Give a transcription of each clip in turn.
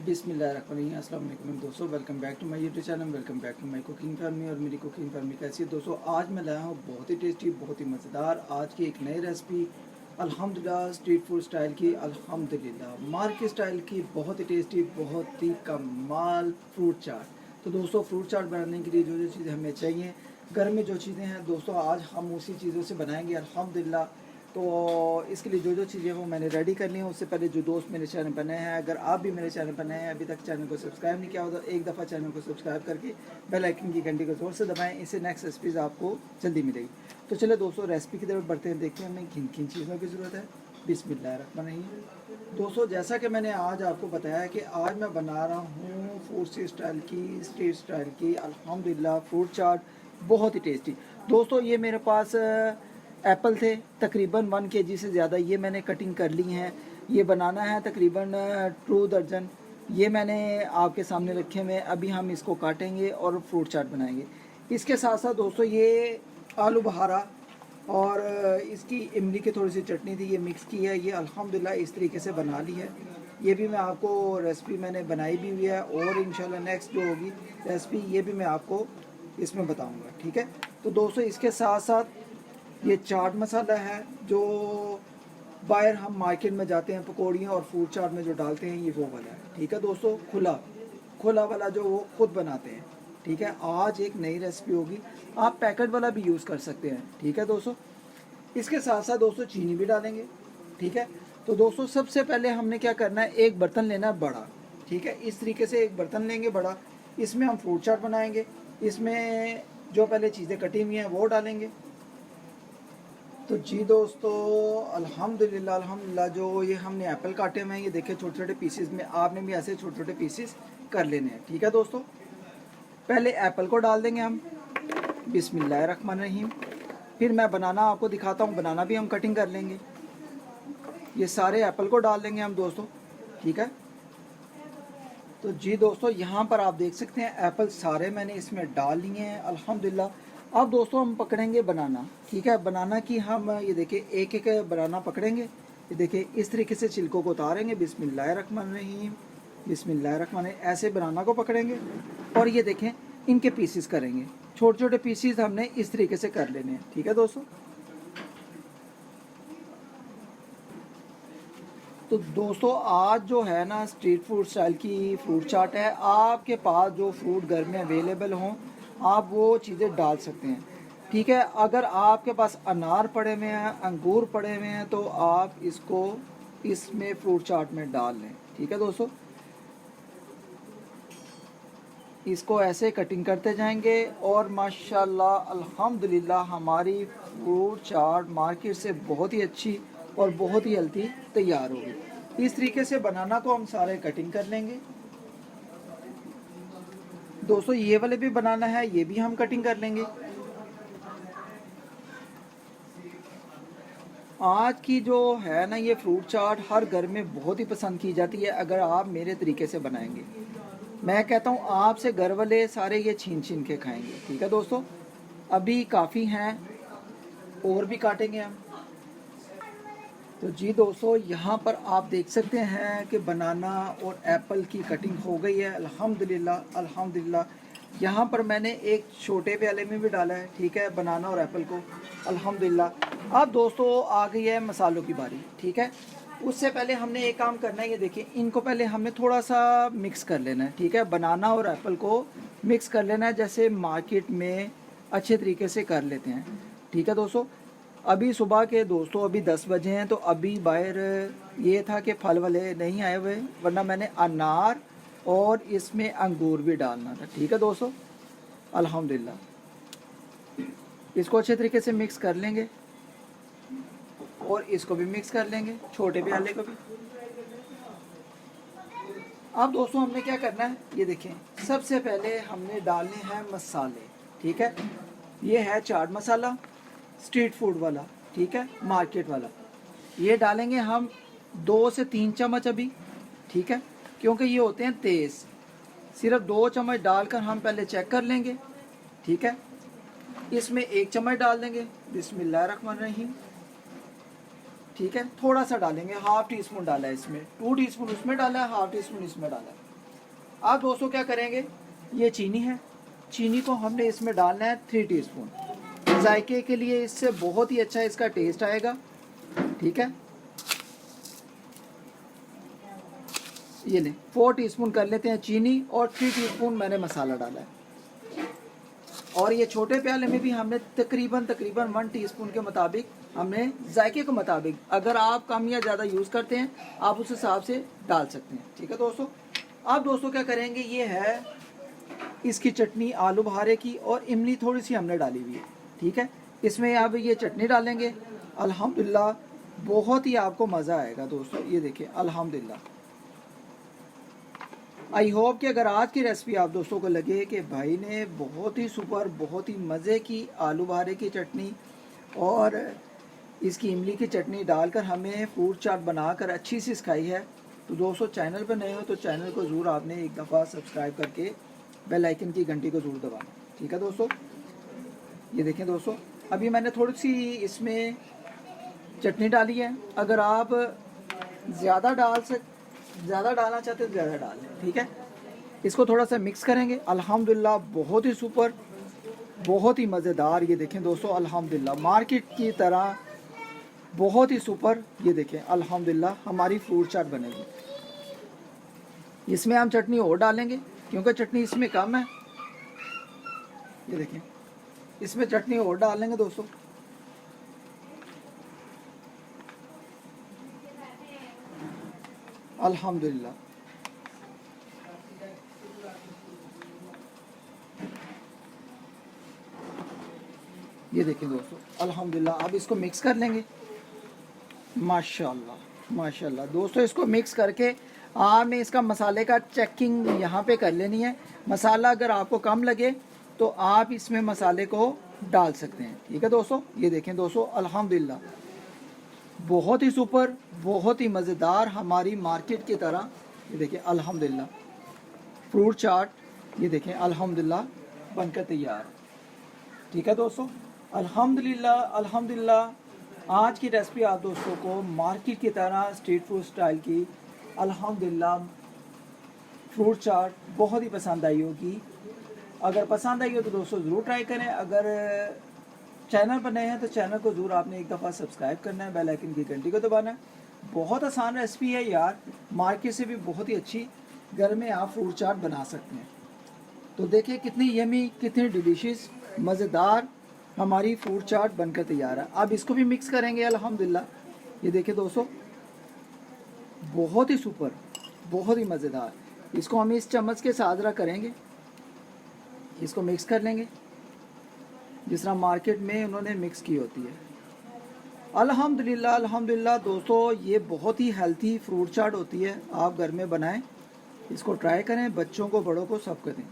बिस्मिल्लाहिर्रहमानिर्रहीम। अस्सलाम वालेकुम दोस्तों, welcome back to my YouTube channel, welcome back to my cooking family. और मेरी कुकिंग फैमिली कैसी है दोस्तों? आज मैं लाया हूँ बहुत ही टेस्टी, बहुत ही मज़ेदार आज की एक नई रेसिपी अल्हम्दुलिल्लाह, स्ट्रीट फूड स्टाइल की, अल्हम्दुलिल्लाह मार्केट स्टाइल की, बहुत ही टेस्टी, बहुत ही कमाल फ्रूट चाट। तो दोस्तों, फ्रूट चाट बनाने के लिए जो जो चीज़ें हमें चाहिए, घर में जो चीज़ें हैं दोस्तों, आज हम उसी चीज़ों से बनाएंगे अल्हम्दुलिल्लाह। तो इसके लिए जो जो चीज़ें वो मैंने रेडी कर ली हैं। उससे पहले जो दोस्त मेरे चैनल पर नए हैं, अगर आप भी मेरे चैनल पर नए हैं, अभी तक चैनल को सब्सक्राइब नहीं किया हो तो एक दफ़ा चैनल को सब्सक्राइब करके बेल आइकन की घंटी को ज़ोर से दबाएं। इससे नेक्स्ट रेसिपीज़ आपको जल्दी मिलेगी। तो चलो दोस्तों, रेसिपी की तरफ बढ़ते हैं, देखते हैं हमें किन किन चीज़ों की ज़रूरत है। बिस्मिल्लाहिर्रहमानिर्रहीम। दोस्तों, जैसा कि मैंने आज आपको बताया कि आज मैं बना रहा हूँ फूड स्टाइल की, स्ट्रीट स्टाइल की अल्हम्दुलिल्लाह फ्रूट चाट, बहुत ही टेस्टी। दोस्तों, ये मेरे पास एप्पल थे तकरीबन 1 kg से ज़्यादा, ये मैंने कटिंग कर ली हैं। ये बनाना है तकरीबन 2 दर्जन। ये मैंने आपके सामने रखे हुए हैं। अभी हम इसको काटेंगे और फ्रूट चाट बनाएंगे। इसके साथ साथ दोस्तों, ये आलू बहारा और इसकी इमली की थोड़ी सी चटनी थी, ये मिक्स की है। ये अल्हम्दुलिल्लाह इस तरीके से बना ली है। ये भी मैं आपको रेसिपी मैंने बनाई भी हुई है, और इंशाल्लाह नेक्स्ट जो होगी रेसिपी ये भी मैं आपको इसमें बताऊंगा, ठीक है। तो दोस्तों, इसके साथ साथ ये चाट मसाला है जो बाहर हम मार्केट में जाते हैं पकौड़ियाँ और फूड चाट में जो डालते हैं, ये वो वाला है, ठीक है दोस्तों। खुला खुला वाला जो वो खुद बनाते हैं, ठीक है। आज एक नई रेसिपी होगी, आप पैकेट वाला भी यूज़ कर सकते हैं, ठीक है दोस्तों। इसके साथ साथ दोस्तों चीनी भी डालेंगे, ठीक है। तो दोस्तों, सबसे पहले हमने क्या करना है, एक बर्तन लेना है बड़ा, ठीक है। इस तरीके से एक बर्तन लेंगे बड़ा, इसमें हम फ्रूट चाट बनाएंगे। इसमें जो पहले चीज़ें कटी हुई हैं वो डालेंगे। तो जी दोस्तों, अल्हम्दुलिल्लाह अल्हम्दुलिल्लाह, जो ये हमने एप्पल काटे हुए हैं, ये देखे छोटे छोटे पीसेस में, आपने भी ऐसे छोटे छोटे पीसेस कर लेने हैं, ठीक है दोस्तों। पहले एप्पल को डाल देंगे हम, बिस्मिल्लाहिर्रहमानिर्रहीम। फिर मैं बनाना आपको दिखाता हूँ, बनाना भी हम कटिंग कर लेंगे। ये सारे एप्पल को डाल देंगे हम दोस्तों, ठीक है। तो जी दोस्तों, यहाँ पर आप देख सकते हैं एप्पल सारे मैंने इसमें डाल लिए हैं अल्हम्दुलिल्लाह। अब दोस्तों, हम पकड़ेंगे बनाना, ठीक है। बनाना की हम ये देखिए एक एक बनाना पकड़ेंगे। ये देखिए इस तरीके से छिलकों को उतारेंगे, बिस्मिल्लाहिर्रहमानिर्रहीम बिस्मिल्लाहिर्रहमानिर्रहीम, ऐसे बनाना को पकड़ेंगे और ये देखें इनके पीसेस करेंगे। छोटे छोटे पीसेस हमने इस तरीके से कर लेने हैं, ठीक है दोस्तों। तो दोस्तों, आज जो है ना स्ट्रीट फूड स्टाइल की फ्रूट चाट है। आपके पास जो फ्रूट घर में अवेलेबल हों, आप वो चीज़ें डाल सकते हैं, ठीक है। अगर आपके पास अनार पड़े हुए हैं, अंगूर पड़े हुए हैं, तो आप इसको इसमें फ्रूट चाट में डाल लें, ठीक है दोस्तों। इसको ऐसे कटिंग करते जाएंगे और माशाल्लाह अल्हम्दुलिल्लाह हमारी फ्रूट चाट मार्केट से बहुत ही अच्छी और बहुत ही हेल्दी तैयार होगी। इस तरीके से बनाना को हम सारे कटिंग कर लेंगे दोस्तों। ये वाले भी बनाना है, ये भी हम कटिंग कर लेंगे। आज की जो है ना ये फ्रूट चाट हर घर में बहुत ही पसंद की जाती है, अगर आप मेरे तरीके से बनाएंगे। मैं कहता हूँ आपसे घर वाले सारे ये छीन छीन के खाएंगे, ठीक है दोस्तों। अभी काफ़ी हैं और भी काटेंगे हम। तो जी दोस्तों, यहाँ पर आप देख सकते हैं कि बनाना और एप्पल की कटिंग हो गई है अल्हम्दुलिल्लाह अल्हम्दुलिल्लाह। यहाँ पर मैंने एक छोटे प्याले में भी डाला है, ठीक है, बनाना और एप्पल को अल्हम्दुलिल्लाह। अब दोस्तों आ गई है मसालों की बारी, ठीक है। उससे पहले हमने एक काम करना है, ये देखिए इनको पहले हमने थोड़ा सा मिक्स कर लेना है, ठीक है। बनाना और एप्पल को मिक्स कर लेना है, जैसे मार्केट में अच्छे तरीके से कर लेते हैं, ठीक है दोस्तों। अभी सुबह के दोस्तों अभी 10 बजे हैं, तो अभी बाहर ये था कि फल वाले नहीं आए हुए, वरना मैंने अनार और इसमें अंगूर भी डालना था, ठीक है दोस्तों। अल्हम्दुलिल्लाह इसको अच्छे तरीके से मिक्स कर लेंगे और इसको भी मिक्स कर लेंगे, छोटे प्याले को भी। अब दोस्तों, हमने क्या करना है, ये देखें सबसे पहले हमने डालने हैं मसाले, ठीक है। ये है चाट मसाला स्ट्रीट फूड वाला, ठीक है, मार्केट वाला। ये डालेंगे हम 2 से 3 चम्मच अभी, ठीक है, क्योंकि ये होते हैं तेज़। सिर्फ 2 चम्मच डालकर हम पहले चेक कर लेंगे, ठीक है। इसमें 1 चम्मच डाल देंगे, बिस्मिल्लाहिर्रहमानिर्रहीम, ठीक है। थोड़ा सा डालेंगे, हाफ टी स्पून डाला है इसमें, 2 टीस्पून उसमें डाला है, हाफ टी स्पून इसमें डाला है, अब दोस्तों क्या करेंगे, ये चीनी है, चीनी को हमने इसमें डालना है 3 टीस्पून। जायके के लिए इससे बहुत ही अच्छा इसका टेस्ट आएगा। ठीक है, ये लें 4 टीस्पून कर लेते हैं चीनी, और 3 टीस्पून मैंने मसाला डाला है। और ये छोटे प्याले में भी हमने तकरीबन 1 टीस्पून के मुताबिक, हमने जायके के मुताबिक, अगर आप कम या ज़्यादा यूज़ करते हैं आप उस हिसाब से डाल सकते हैं। ठीक है दोस्तों, अब दोस्तों क्या करेंगे, ये है इसकी चटनी आलू बहारे की, और इमली थोड़ी सी हमने डाली हुई है। ठीक है, इसमें अब ये चटनी डालेंगे। अल्हम्दुलिल्लाह बहुत ही आपको मज़ा आएगा दोस्तों। ये देखिए अल्हम्दुलिल्लाह, आई होप कि अगर आज की रेसिपी आप दोस्तों को लगे कि भाई ने बहुत ही सुपर, बहुत ही मज़े की आलू बहारे की चटनी और इसकी इमली की चटनी डालकर हमें फ्रूट चाट बनाकर अच्छी सी सिखाई है, तो दोस्तों चैनल पर नए हो तो चैनल को ज़रूर आपने एक दफ़ा सब्सक्राइब करके बेल आइकन की घंटी को ज़रूर दबाना। ठीक है दोस्तों, ये देखें दोस्तों, अभी मैंने थोड़ी सी इसमें चटनी डाली है। अगर आप ज़्यादा डालना चाहते तो ज़्यादा डाल लें। ठीक है, इसको थोड़ा सा मिक्स करेंगे। अल्हम्दुलिल्लाह बहुत ही सुपर, बहुत ही मज़ेदार। ये देखें दोस्तों अल्हम्दुलिल्लाह मार्केट की तरह बहुत ही सुपर। ये देखें अल्हम्दुलिल्लाह हमारी फ्रूट चाट बनेगी। इसमें हम चटनी और डालेंगे क्योंकि चटनी इसमें कम है। ये देखें, इसमें चटनी और डालेंगे दोस्तों। अल्हम्दुलिल्लाह ये देखें दोस्तों अल्हम्दुलिल्लाह, अब इसको मिक्स कर लेंगे। माशाल्लाह माशाल्लाह दोस्तों, इसको मिक्स करके आपने इसका मसाले का चेकिंग यहाँ पे कर लेनी है। मसाला अगर आपको कम लगे तो आप इसमें मसाले को डाल सकते हैं। ठीक है दोस्तों, ये देखें दोस्तों अल्हम्दुलिल्लाह बहुत ही सुपर, बहुत ही मज़ेदार, हमारी मार्केट की तरह। ये देखें अल्हम्दुलिल्लाह फ्रूट चाट, ये देखें अल्हम्दुलिल्लाह बनकर तैयार। ठीक है दोस्तों, अल्हम्दुलिल्लाह अल्हम्दुलिल्लाह आज की रेसिपी आप दोस्तों को मार्केट की तरह स्ट्रीट फूड स्टाइल की अल्हम्दुलिल्लाह फ्रूट चाट बहुत ही पसंद आई होगी। अगर पसंद आई हो तो दोस्तों ज़रूर ट्राई करें। अगर चैनल पर नए हैं तो चैनल को ज़रूर आपने एक दफ़ा सब्सक्राइब करना है, बेल आइकन की घंटी को दबाना है। बहुत आसान रेसिपी है यार, मार्केट से भी बहुत ही अच्छी घर में आप फ्रूट चाट बना सकते हैं। तो देखिए कितनी यमी, कितनी डिलीशियस, मज़ेदार हमारी फ्रूट चाट बनकर तैयार है। अब इसको भी मिक्स करेंगे अल्हम्दुलिल्लाह। ये देखिए दोस्तों बहुत ही सुपर, बहुत ही मज़ेदार। इसको हम इस चम्मच के साथ रख करेंगे, इसको मिक्स कर लेंगे जिस तरह मार्केट में उन्होंने मिक्स की होती है। अल्हम्दुलिल्लाह अल्हम्दुलिल्लाह दोस्तों, ये बहुत ही हेल्थी फ्रूट चाट होती है। आप घर में बनाएं, इसको ट्राई करें, बच्चों को बड़ों को सबको दें।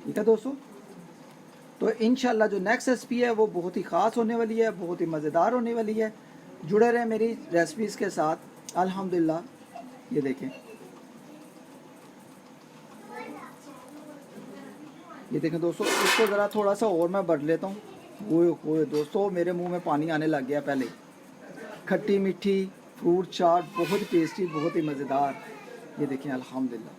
ठीक है दोस्तों, तो इंशाल्लाह जो नेक्स्ट रेसिपी है वो बहुत ही ख़ास होने वाली है, बहुत ही मज़ेदार होने वाली है। जुड़े रहें मेरी रेसिपीज़ के साथ। अल्हम्दुलिल्लाह ये देखें, ये देखें दोस्तों, इसको ज़रा थोड़ा सा और मैं बढ़ लेता हूँ। वो दोस्तों मेरे मुंह में पानी आने लग गया पहले। खट्टी मीठी फ्रूट चाट बहुत ही टेस्टी, बहुत ही मज़ेदार। ये देखें अल्हम्दुलिल्लाह।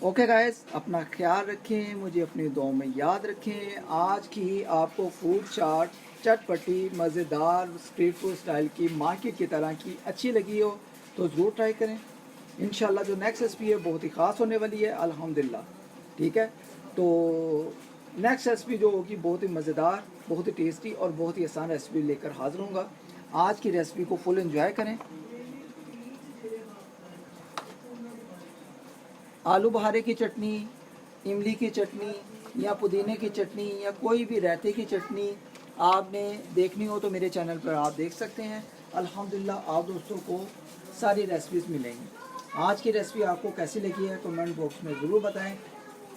ओके गाइस, अपना ख्याल रखें, मुझे अपनी दुआओं में याद रखें। आज की आपको फ्रूट चाट चटपटी मज़ेदार स्ट्रीट फूड स्टाइल की मार्केट की तरह की अच्छी लगी हो तो ज़रूर ट्राई करें। इंशाल्लाह जो नेक्स्ट रेसिपी है बहुत ही ख़ास होने वाली है अल्हम्दुलिल्लाह। ठीक है, तो नेक्स्ट रेसिपी जो होगी बहुत ही मज़ेदार, बहुत ही टेस्टी और बहुत ही आसान रेसिपी लेकर हाज़िर होऊंगा। आज की रेसिपी को फुल एंजॉय करें। आलू बहारे की चटनी, इमली की चटनी या पुदीने की चटनी या कोई भी रायते की चटनी आपने देखनी हो तो मेरे चैनल पर आप देख सकते हैं। अल्हम्दुलिल्लाह आप दोस्तों को सारी रेसिपीज़ मिलेंगी। आज की रेसिपी आपको कैसी लगी है कमेंट बॉक्स में ज़रूर बताएं।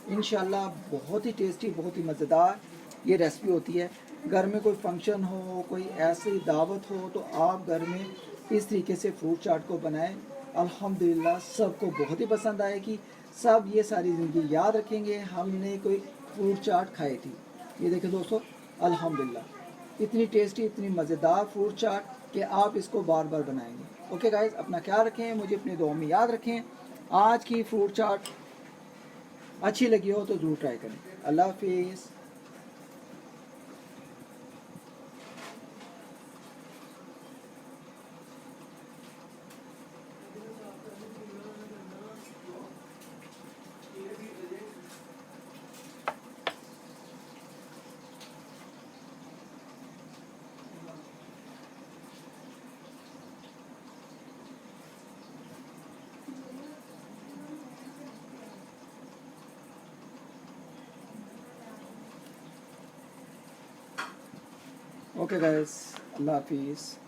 इंशाल्लाह बहुत ही टेस्टी, बहुत ही मज़ेदार ये रेसिपी होती है। घर में कोई फंक्शन हो, कोई ऐसी दावत हो तो आप घर में इस तरीके से फ्रूट चाट को बनाएं। अल्हम्दुलिल्लाह सबको बहुत ही पसंद आएगी। सब ये सारी ज़िंदगी याद रखेंगे हमने कोई फ्रूट चाट खाई थी। ये देखें दोस्तों अल्हम्दुलिल्लाह इतनी टेस्टी, इतनी मज़ेदार फ्रूट चाट कि आप इसको बार बार बनाएंगे। ओके गाइस, अपना ख्याल रखें, मुझे अपनी दुआ में याद रखें। आज की फ्रूट चाट अच्छी लगी हो तो ज़रूर ट्राई करें। अल्लाह हाफिज़। ओके गाइस, अल्लाह हाफिज़।